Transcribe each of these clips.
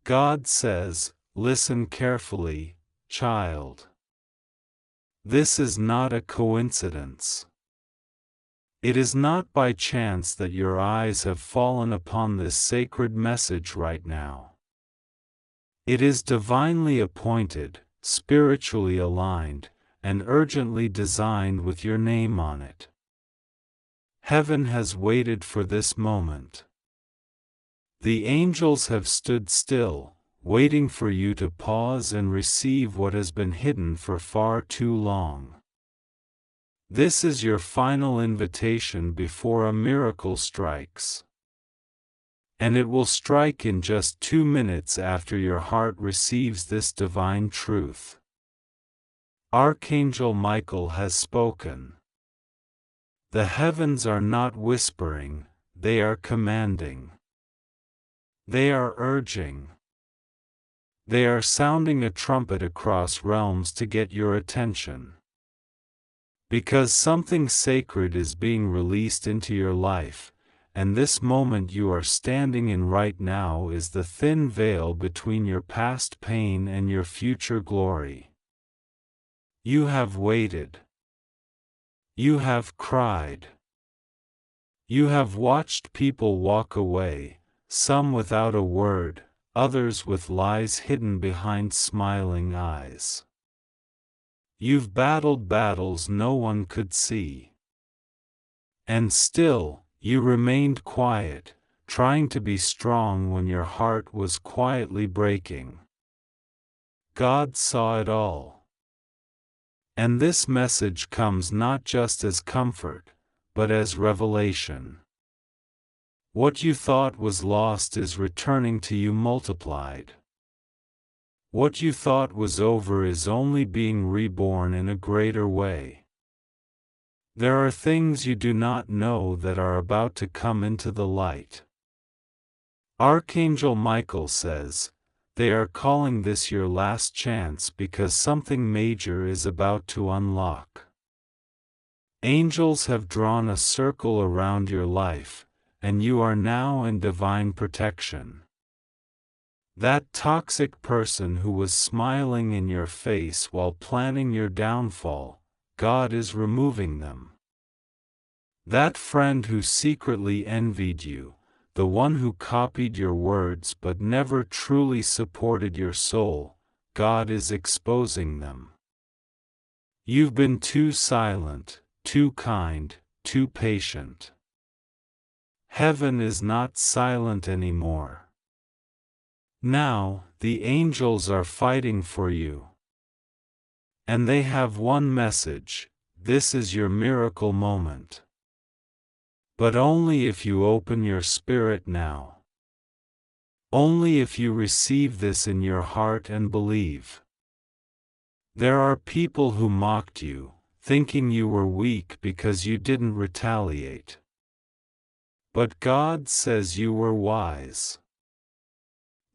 God says, "Listen carefully, child. This is not a coincidence. It is not by chance that your eyes have fallen upon this sacred message right now. It is divinely appointed, spiritually aligned, and urgently designed with your name on it. Heaven has waited for this moment. The angels have stood still, waiting for you to pause and receive what has been hidden for far too long. This is your final invitation before a miracle strikes. And it will strike in just 2 minutes after your heart receives this divine truth. Archangel Michael has spoken. The heavens are not whispering, they are commanding. They are urging. They are sounding a trumpet across realms to get your attention. Because something sacred is being released into your life, and this moment you are standing in right now is the thin veil between your past pain and your future glory. You have waited. You have cried. You have watched people walk away, some without a word, others with lies hidden behind smiling eyes. You've battled battles no one could see. And still, you remained quiet, trying to be strong when your heart was quietly breaking. God saw it all. And this message comes not just as comfort, but as revelation. What you thought was lost is returning to you multiplied. What you thought was over is only being reborn in a greater way. There are things you do not know that are about to come into the light. Archangel Michael says, they are calling this your last chance because something major is about to unlock. Angels have drawn a circle around your life, and you are now in divine protection. That toxic person who was smiling in your face while planning your downfall, God is removing them. That friend who secretly envied you, the one who copied your words but never truly supported your soul, God is exposing them. You've been too silent, too kind, too patient. Heaven is not silent anymore. Now, the angels are fighting for you. And they have one message: this is your miracle moment. But only if you open your spirit now. Only if you receive this in your heart and believe. There are people who mocked you, thinking you were weak because you didn't retaliate. But God says you were wise.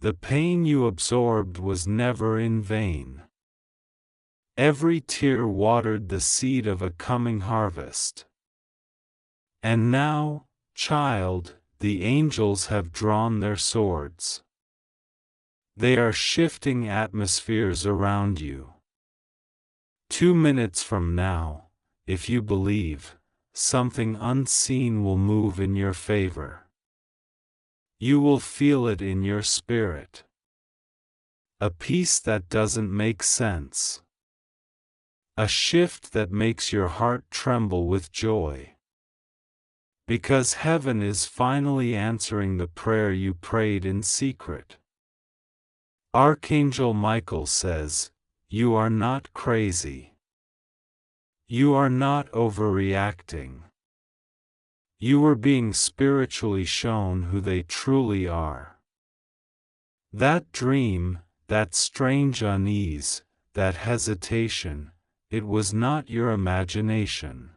The pain you absorbed was never in vain. Every tear watered the seed of a coming harvest. And now, child, the angels have drawn their swords. They are shifting atmospheres around you. 2 minutes from now, if you believe, something unseen will move in your favor. You will feel it in your spirit. A peace that doesn't make sense. A shift that makes your heart tremble with joy. Because heaven is finally answering the prayer you prayed in secret. Archangel Michael says, you are not crazy. You are not overreacting. You are being spiritually shown who they truly are. That dream, that strange unease, that hesitation, it was not your imagination.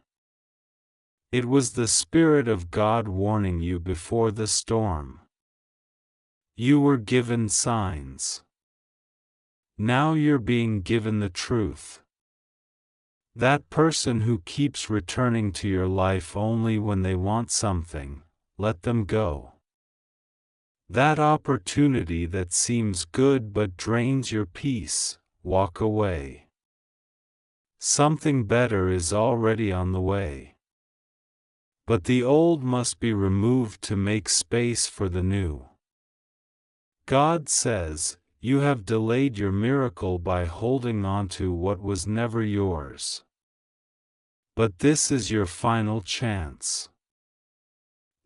It was the Spirit of God warning you before the storm. You were given signs. Now you're being given the truth. That person who keeps returning to your life only when they want something, let them go. That opportunity that seems good but drains your peace, walk away. Something better is already on the way. But the old must be removed to make space for the new. God says, you have delayed your miracle by holding on to what was never yours. But this is your final chance.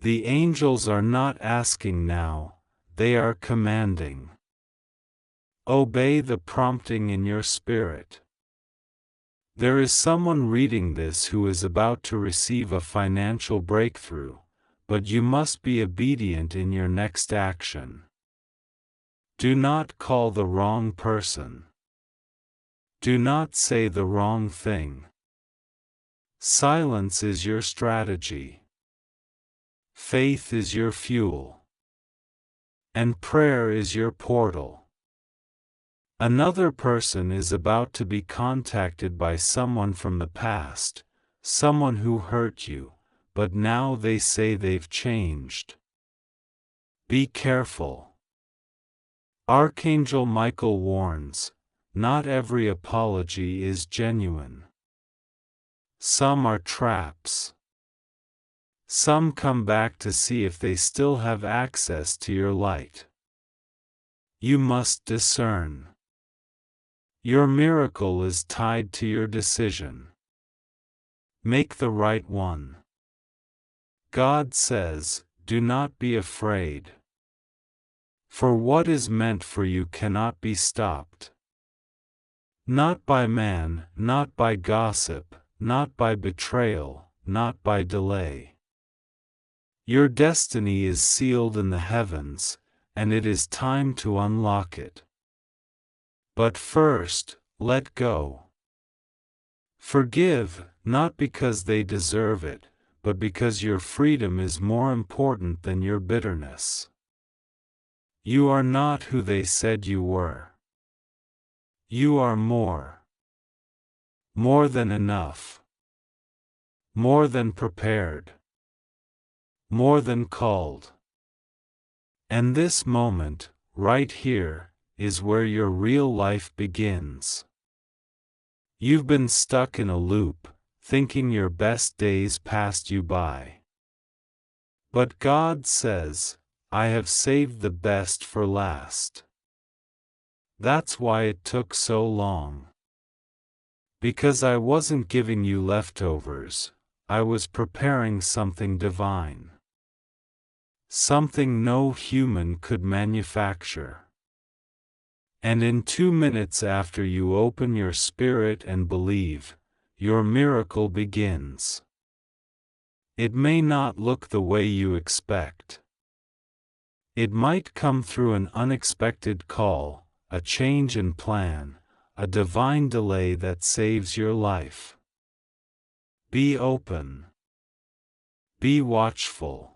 The angels are not asking now, they are commanding. Obey the prompting in your spirit. There is someone reading this who is about to receive a financial breakthrough, but you must be obedient in your next action. Do not call the wrong person. Do not say the wrong thing. Silence is your strategy. Faith is your fuel. And prayer is your portal. Another person is about to be contacted by someone from the past, someone who hurt you, but now they say they've changed. Be careful. Archangel Michael warns, not every apology is genuine. Some are traps. Some come back to see if they still have access to your light. You must discern. Your miracle is tied to your decision. Make the right one. God says, do not be afraid. For what is meant for you cannot be stopped. Not by man, not by gossip, not by betrayal, not by delay. Your destiny is sealed in the heavens, and it is time to unlock it. But first, let go. Forgive, not because they deserve it, but because your freedom is more important than your bitterness. You are not who they said you were. You are more. More than enough. More than prepared. More than called. And this moment, right here, is where your real life begins. You've been stuck in a loop, thinking your best days passed you by. But God says, I have saved the best for last. That's why it took so long. Because I wasn't giving you leftovers, I was preparing something divine. Something no human could manufacture. And in 2 minutes after you open your spirit and believe, your miracle begins. It may not look the way you expect. It might come through an unexpected call, a change in plan, a divine delay that saves your life. Be open. Be watchful.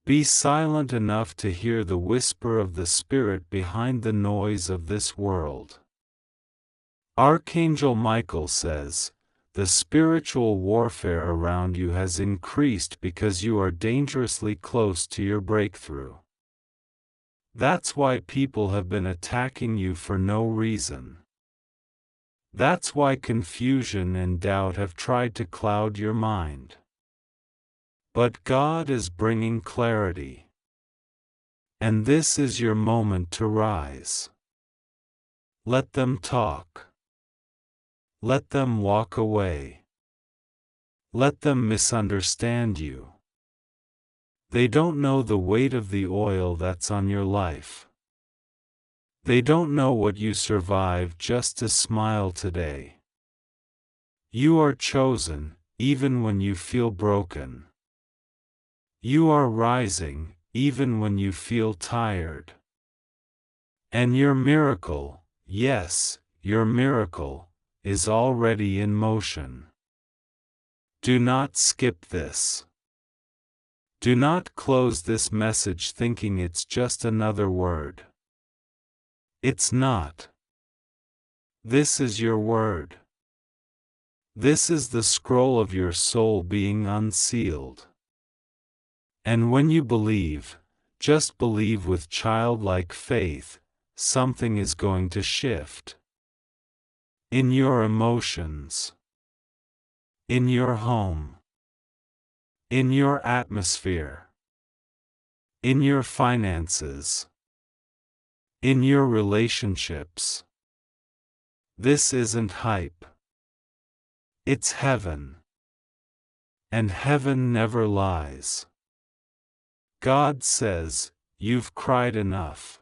Be silent enough to hear the whisper of the Spirit behind the noise of this world. Archangel Michael says, the spiritual warfare around you has increased because you are dangerously close to your breakthrough. That's why people have been attacking you for no reason. That's why confusion and doubt have tried to cloud your mind. But God is bringing clarity. And this is your moment to rise. Let them talk. Let them walk away. Let them misunderstand you. They don't know the weight of the oil that's on your life. They don't know what you survived just to smile today. You are chosen, even when you feel broken. You are rising, even when you feel tired. And your miracle, yes, your miracle, is already in motion. Do not skip this. Do not close this message thinking it's just another word. It's not. This is your word. This is the scroll of your soul being unsealed. And when you believe, Just believe with childlike faith, something is going to shift. In your emotions. In your home. In your atmosphere. In your finances. In your relationships. This isn't hype. It's heaven. And heaven never lies. God says, you've cried enough.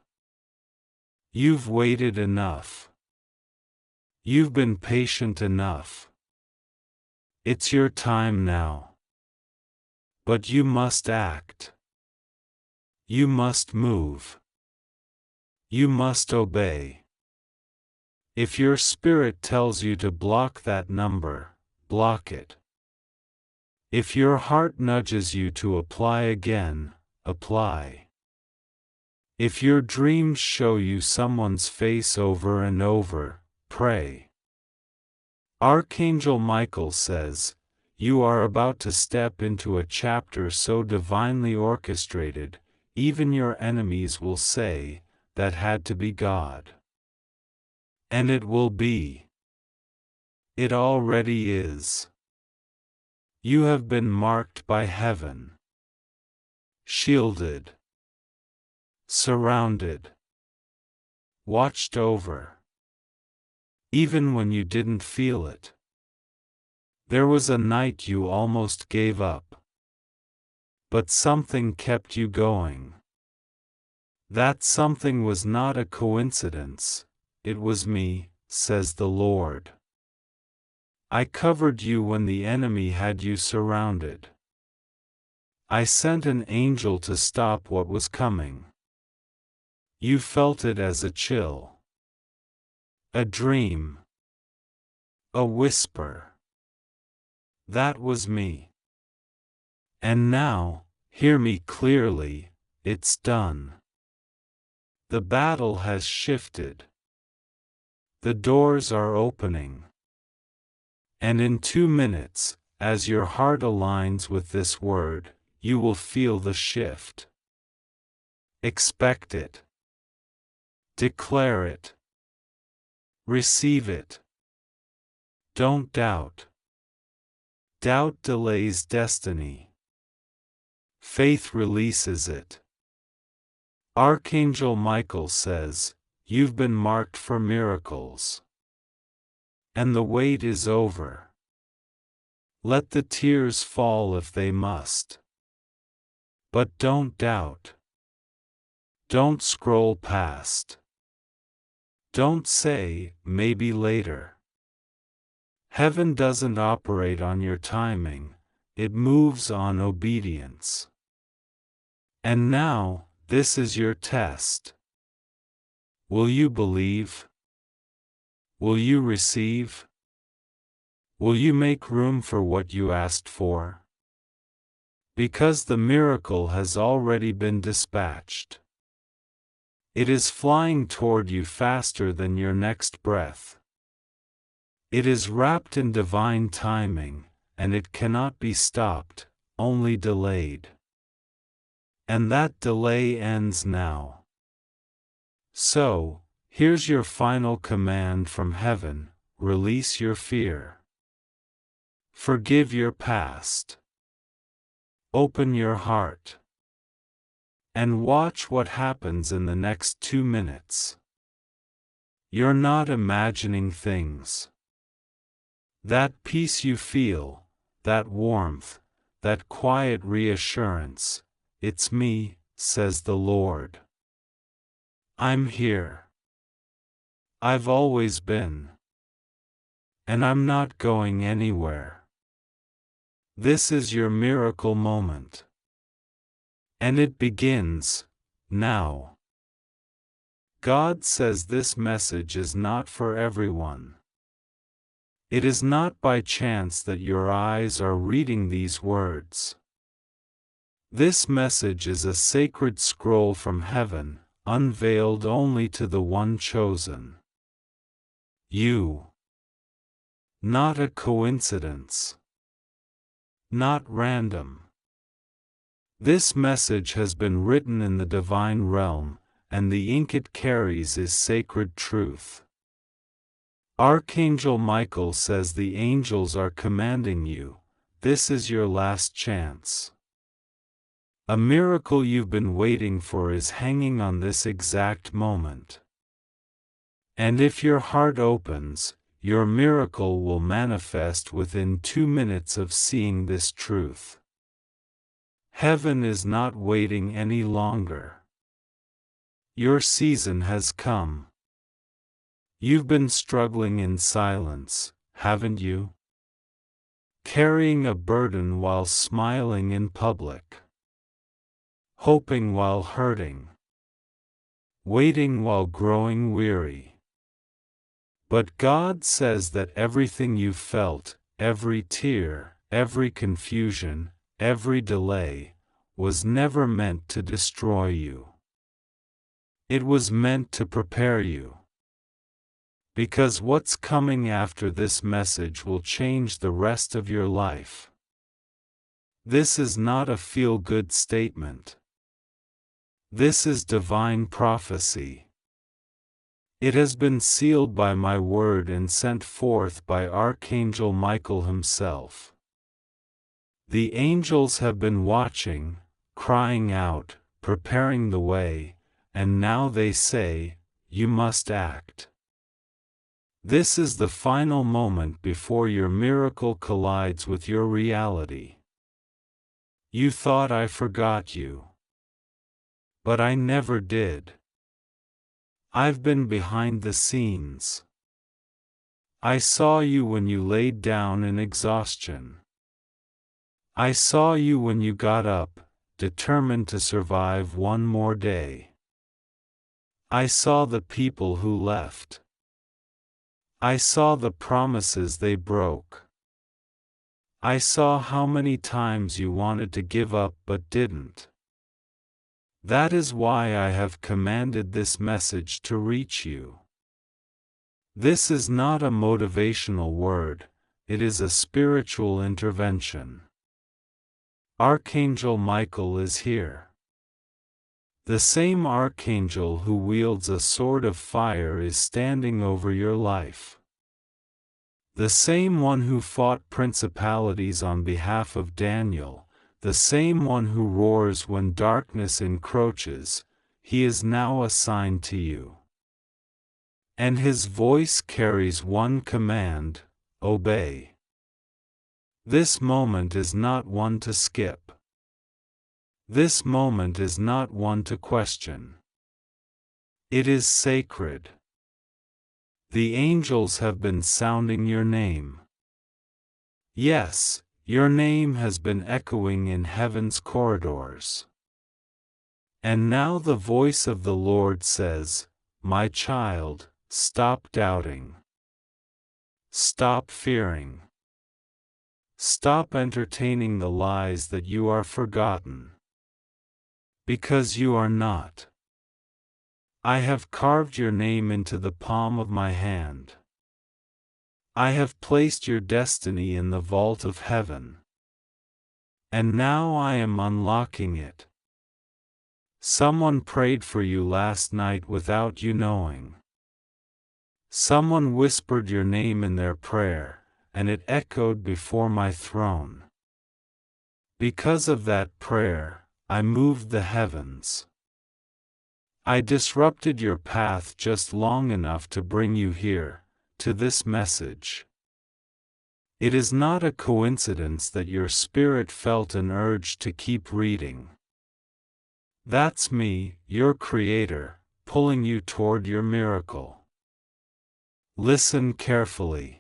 You've waited enough. You've been patient enough. It's your time now. But you must act. You must move. You must obey. If your spirit tells you to block that number, block it. If your heart nudges you to apply again, apply. If your dreams show you someone's face over and over, pray. Archangel Michael says, you are about to step into a chapter so divinely orchestrated, even your enemies will say, that had to be God. And it will be. It already is. You have been marked by heaven. Shielded. Surrounded. Watched over. Even when you didn't feel it. There was a night you almost gave up. But something kept you going. That something was not a coincidence, it was me, says the Lord. I covered you when the enemy had you surrounded. I sent an angel to stop what was coming. You felt it as a chill. A dream. A whisper. That was me. And now, hear me clearly, it's done. The battle has shifted. The doors are opening. And in 2 minutes, as your heart aligns with this word, you will feel the shift. Expect it. Declare it. Receive it. Don't doubt. Doubt delays destiny. Faith releases it. Archangel Michael says, you've been marked for miracles. And the wait is over. Let the tears fall if they must. But don't doubt. Don't scroll past. Don't say, maybe later. Heaven doesn't operate on your timing, it moves on obedience. And now, this is your test. Will you believe? Will you receive? Will you make room for what you asked for? Because the miracle has already been dispatched. It is flying toward you faster than your next breath. It is wrapped in divine timing, and it cannot be stopped, only delayed. And that delay ends now. So, here's your final command from heaven, release your fear. Forgive your past. Open your heart. And watch what happens in the next 2 minutes. You're not imagining things. That peace you feel, that warmth, that quiet reassurance, it's me, says the Lord. I'm here. I've always been. And I'm not going anywhere. This is your miracle moment. And it begins, now. God says this message is not for everyone. It is not by chance that your eyes are reading these words. This message is a sacred scroll from heaven, unveiled only to the one chosen. You. Not a coincidence. Not random. This message has been written in the divine realm, and the ink it carries is sacred truth. Archangel Michael says the angels are commanding you, this is your last chance. A miracle you've been waiting for is hanging on this exact moment. And if your heart opens, your miracle will manifest within 2 minutes of seeing this truth. Heaven is not waiting any longer. Your season has come. You've been struggling in silence, haven't you? Carrying a burden while smiling in public. Hoping while hurting. Waiting while growing weary. But God says that everything you felt, every tear, every confusion, every delay, was never meant to destroy you. It was meant to prepare you. Because what's coming after this message will change the rest of your life. This is not a feel-good statement. This is divine prophecy. It has been sealed by my word and sent forth by Archangel Michael himself. The angels have been watching, crying out, preparing the way, and now they say, you must act. This is the final moment before your miracle collides with your reality. You thought I forgot you. But I never did. I've been behind the scenes. I saw you when you laid down in exhaustion. I saw you when you got up, determined to survive one more day. I saw the people who left. I saw the promises they broke. I saw how many times you wanted to give up but didn't. That is why I have commanded this message to reach you. This is not a motivational word, it is a spiritual intervention. Archangel Michael is here. The same archangel who wields a sword of fire is standing over your life. The same one who fought principalities on behalf of Daniel, the same one who roars when darkness encroaches, he is now assigned to you. And his voice carries one command: obey. This moment is not one to skip. This moment is not one to question. It is sacred. The angels have been sounding your name. Yes, your name has been echoing in heaven's corridors. And now the voice of the Lord says, my child, stop doubting. Stop fearing. Stop entertaining the lies that you are forgotten. Because you are not. I have carved your name into the palm of my hand. I have placed your destiny in the vault of heaven. And now I am unlocking it. Someone prayed for you last night without you knowing. Someone whispered your name in their prayer, and it echoed before my throne. Because of that prayer, I moved the heavens. I disrupted your path just long enough to bring you here, to this message. It is not a coincidence that your spirit felt an urge to keep reading. That's me, your creator, pulling you toward your miracle. Listen carefully.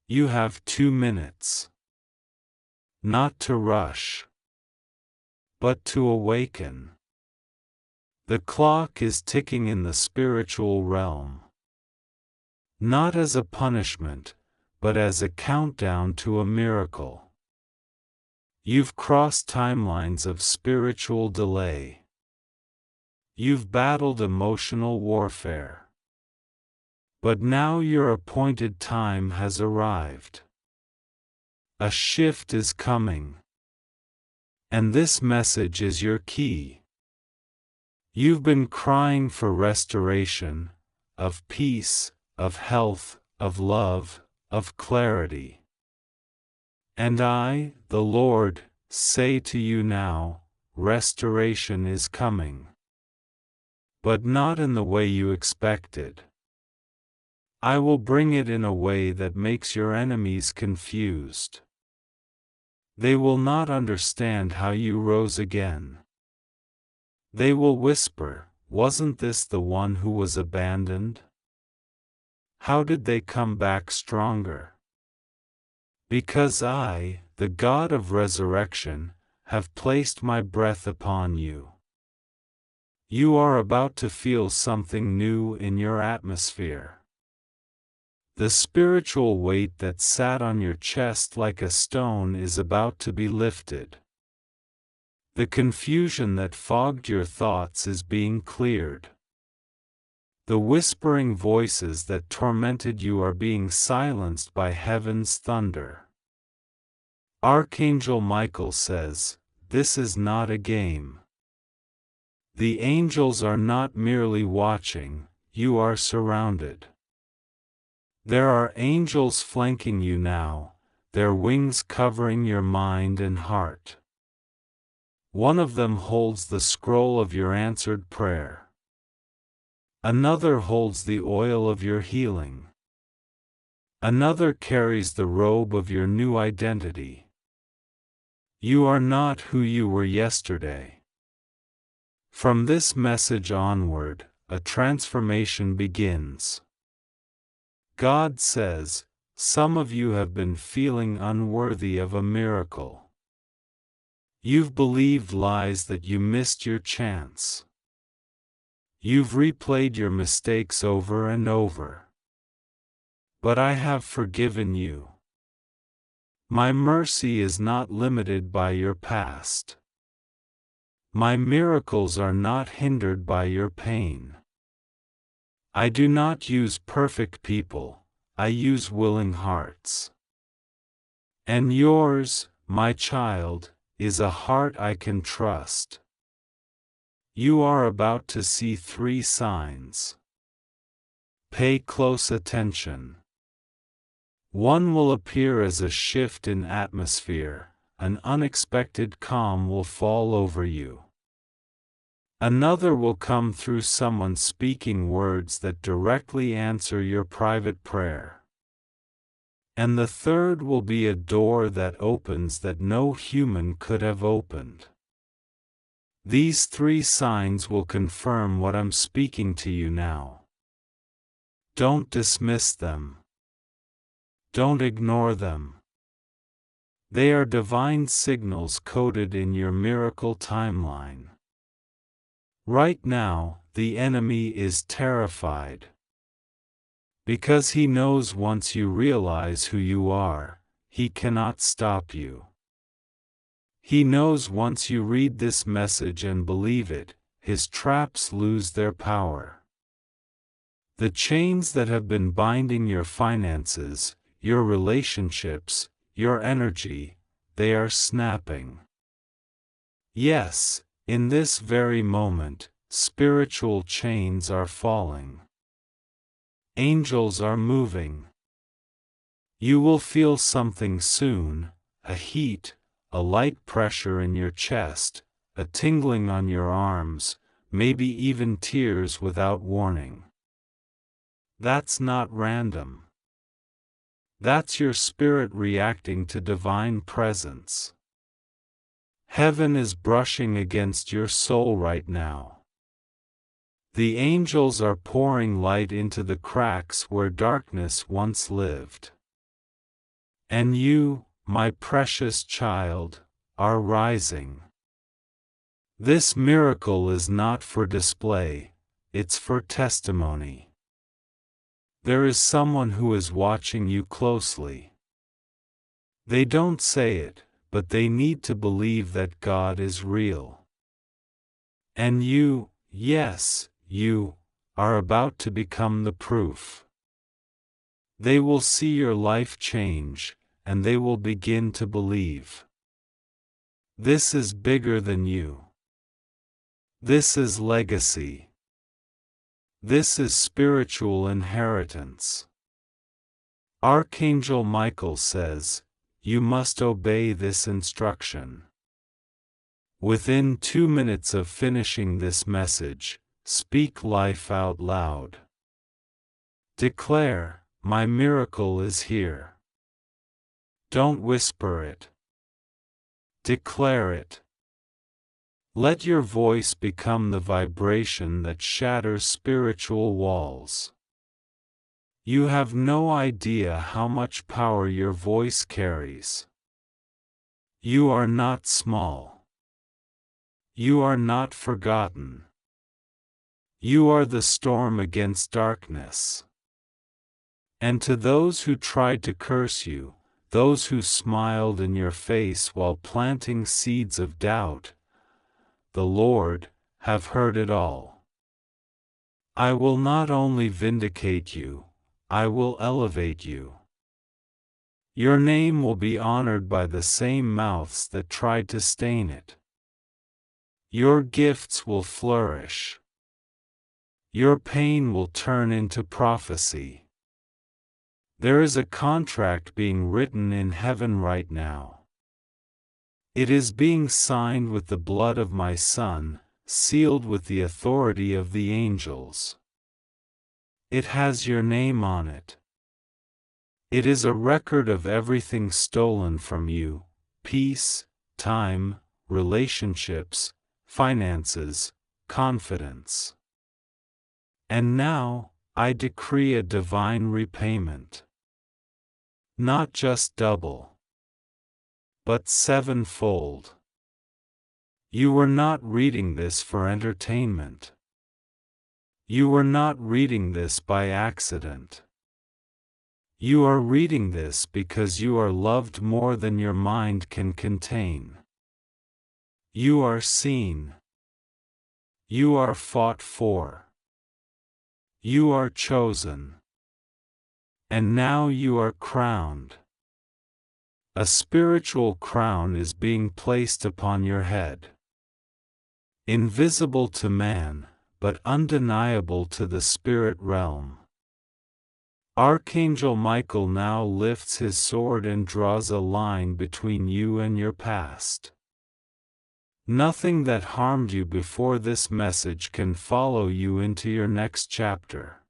You have 2 minutes. Not to rush, but to awaken. The clock is ticking in the spiritual realm. Not as a punishment, but as a countdown to a miracle. You've crossed timelines of spiritual delay. You've battled emotional warfare. But now your appointed time has arrived. A shift is coming. And this message is your key. You've been crying for restoration, of peace, of health, of love, of clarity. And I, the Lord, say to you now, restoration is coming. But not in the way you expected. I will bring it in a way that makes your enemies confused. They will not understand how you rose again. They will whisper, "Wasn't this the one who was abandoned? How did they come back stronger?" Because I, the God of resurrection, have placed my breath upon you. You are about to feel something new in your atmosphere. The spiritual weight that sat on your chest like a stone is about to be lifted. The confusion that fogged your thoughts is being cleared. The whispering voices that tormented you are being silenced by heaven's thunder. Archangel Michael says, "This is not a game." The angels are not merely watching, you are surrounded. There are angels flanking you now, their wings covering your mind and heart. One of them holds the scroll of your answered prayer. Another holds the oil of your healing. Another carries the robe of your new identity. You are not who you were yesterday. From this message onward, a transformation begins. God says, some of you have been feeling unworthy of a miracle. You've believed lies that you missed your chance. You've replayed your mistakes over and over. But I have forgiven you. My mercy is not limited by your past. My miracles are not hindered by your pain. I do not use perfect people, I use willing hearts. And yours, my child, is a heart I can trust. You are about to see 3 signs. Pay close attention. One will appear as a shift in atmosphere, an unexpected calm will fall over you. Another will come through someone speaking words that directly answer your private prayer. And the third will be a door that opens that no human could have opened. These 3 signs will confirm what I'm speaking to you now. Don't dismiss them. Don't ignore them. They are divine signals coded in your miracle timeline. Right now, the enemy is terrified. Because he knows once you realize who you are, he cannot stop you. He knows once you read this message and believe it, his traps lose their power. The chains that have been binding your finances, your relationships, your energy, they are snapping. Yes, in this very moment, spiritual chains are falling. Angels are moving. You will feel something soon, a heat, a light pressure in your chest, a tingling on your arms, maybe even tears without warning. That's not random. That's your spirit reacting to divine presence. Heaven is brushing against your soul right now. The angels are pouring light into the cracks where darkness once lived. And you, my precious child, are rising. This miracle is not for display, it's for testimony. There is someone who is watching you closely. They don't say it, but they need to believe that God is real. And you, yes, you, are about to become the proof. They will see your life change, and they will begin to believe. This is bigger than you. This is legacy. This is spiritual inheritance. Archangel Michael says, you must obey this instruction. Within 2 minutes of finishing this message, speak life out loud. Declare, my miracle is here. Don't whisper it. Declare it. Let your voice become the vibration that shatters spiritual walls. You have no idea how much power your voice carries. You are not small. You are not forgotten. You are the storm against darkness. And to those who tried to curse you, those who smiled in your face while planting seeds of doubt, the Lord, have heard it all. I will not only vindicate you, I will elevate you. Your name will be honored by the same mouths that tried to stain it. Your gifts will flourish. Your pain will turn into prophecy. There is a contract being written in heaven right now. It is being signed with the blood of my Son, sealed with the authority of the angels. It has your name on it. It is a record of everything stolen from you: peace, time, relationships, finances, confidence. And now, I decree a divine repayment. Not just double, but sevenfold. You were not reading this for entertainment. You were not reading this by accident. You are reading this because you are loved more than your mind can contain. You are seen. You are fought for. You are chosen. And now you are crowned. A spiritual crown is being placed upon your head. Invisible to man, but undeniable to the spirit realm. Archangel Michael now lifts his sword and draws a line between you and your past. Nothing that harmed you before this message can follow you into your next chapter.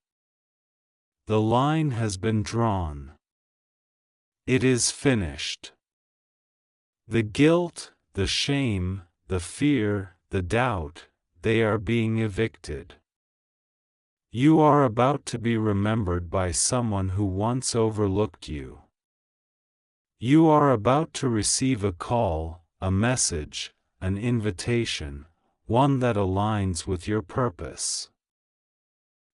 The line has been drawn. It is finished. The guilt, the shame, the fear, the doubt, they are being evicted. You are about to be remembered by someone who once overlooked you. You are about to receive a call, a message, an invitation, one that aligns with your purpose.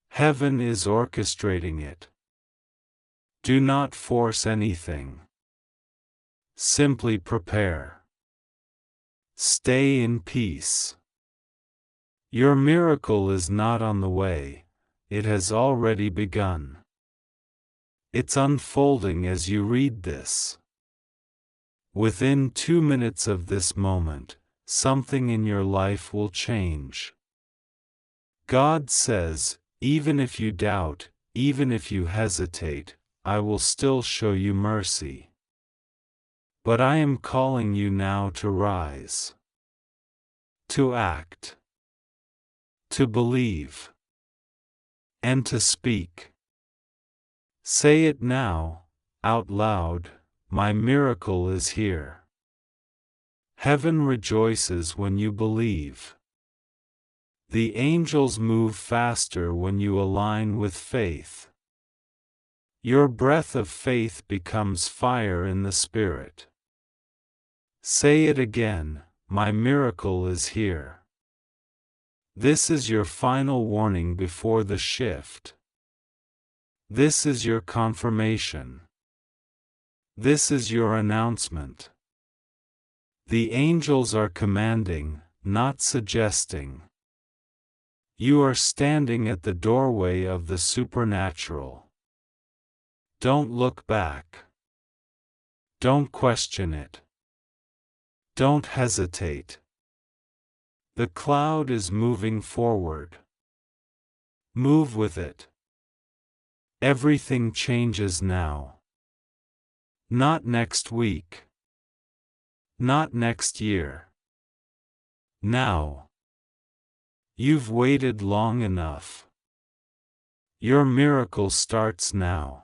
Heaven is orchestrating it. Do not force anything. Simply prepare. Stay in peace. Your miracle is not on the way, it has already begun. It's unfolding as you read this. Within 2 minutes of this moment, something in your life will change. God says, even if you doubt, even if you hesitate, I will still show you mercy. But I am calling you now to rise. To act. To believe. And to speak. Say it now, out loud, my miracle is here. Heaven rejoices when you believe. The angels move faster when you align with faith. Your breath of faith becomes fire in the Spirit. Say it again, my miracle is here. This is your final warning before the shift. This is your confirmation. This is your announcement. The angels are commanding, not suggesting. You are standing at the doorway of the supernatural. Don't look back. Don't question it. Don't hesitate. The cloud is moving forward. Move with it. Everything changes now. Not next week. Not next year. Now. You've waited long enough. Your miracle starts now.